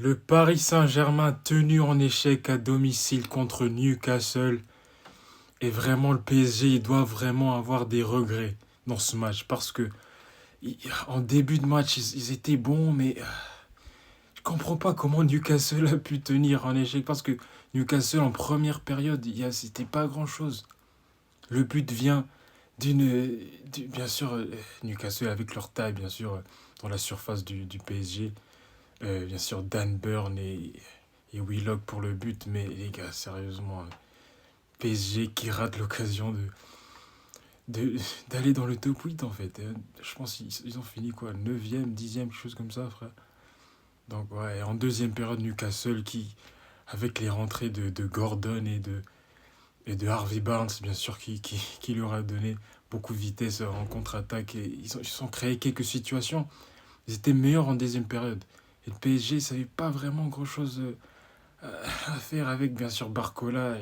Le Paris Saint-Germain tenu en échec à domicile contre Newcastle. Et vraiment, le PSG, il doit vraiment avoir des regrets dans ce match. Parce que en début de match, ils étaient bons, mais je comprends pas comment Newcastle a pu tenir en échec. Parce que Newcastle, en première période, c'était pas grand-chose. Le but vient bien sûr, Newcastle avec leur taille, bien sûr, dans la surface du PSG. Bien sûr, Dan Burn et Willock pour le but, mais les gars, sérieusement, PSG qui rate l'occasion de, d'aller dans le top 8 en fait. Je pense qu'ils ont fini quoi, 9e, 10e, quelque chose comme ça, frère. Donc ouais, en deuxième période, Newcastle qui, avec les rentrées de Gordon et de Harvey Barnes, bien sûr, qui leur a donné beaucoup de vitesse en contre-attaque. Et ils ont créé quelques situations. Ils étaient meilleurs en deuxième période. Et le PSG ne savait pas vraiment grand-chose à faire avec, bien sûr, Barcola.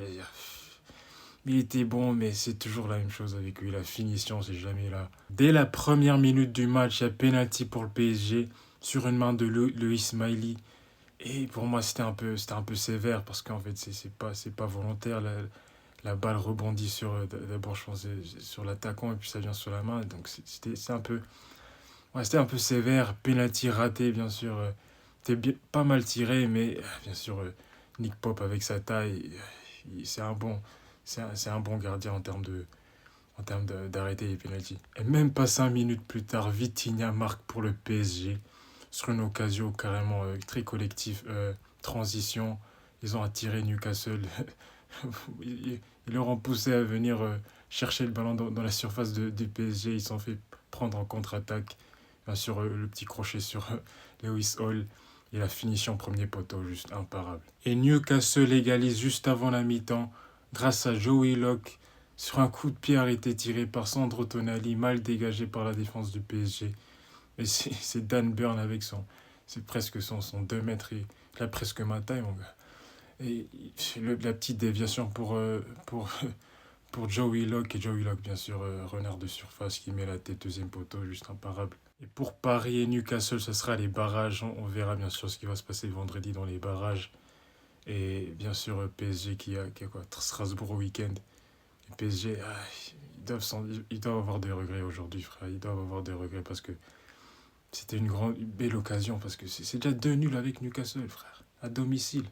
Il était bon, mais c'est toujours la même chose avec lui. La finition, c'est jamais là. Dès la première minute du match, il y a penalty pour le PSG sur une main de Loïs Smiley. Et pour moi, c'était un peu sévère parce qu'en fait, c'est pas volontaire. La balle rebondit sur, d'abord, je pense, sur l'attaquant et puis ça vient sur la main. Donc c'est un peu, ouais, c'était un peu sévère. Penalty raté, bien sûr. C'était pas mal tiré, mais bien sûr, Nick Pope avec sa taille, c'est un bon, c'est un bon gardien d'arrêter les pénaltys. Et même pas 5 minutes plus tard, Vitinha marque pour le PSG sur une occasion carrément très collective. Transition, ils ont attiré Newcastle. Ils leur ont poussé à venir chercher le ballon dans la surface du PSG. Ils s'en fait prendre en contre-attaque. Bien sûr, le petit crochet sur Lewis Hall. Et la finition premier poteau, juste imparable. Et Newcastle égalise juste avant la mi-temps grâce à Joey Locke sur un coup de pied arrêté tiré par Sandro Tonali, mal dégagé par la défense du PSG. Et c'est Dan Burn avec c'est presque son 2 mètres. Il a presque ma taille, mon gars. Et la petite déviation pour Joey Locke. Et Joey Locke, bien sûr, renard de surface qui met la tête deuxième poteau, juste imparable. Et pour Paris et Newcastle, ce sera les barrages. On verra bien sûr ce qui va se passer vendredi dans les barrages. Et bien sûr, PSG qui a quoi, Strasbourg au week-end. Et PSG, ils doivent avoir des regrets aujourd'hui, frère. Ils doivent avoir des regrets parce que c'était une belle occasion. Parce que c'est déjà 2 nuls avec Newcastle, frère. À domicile.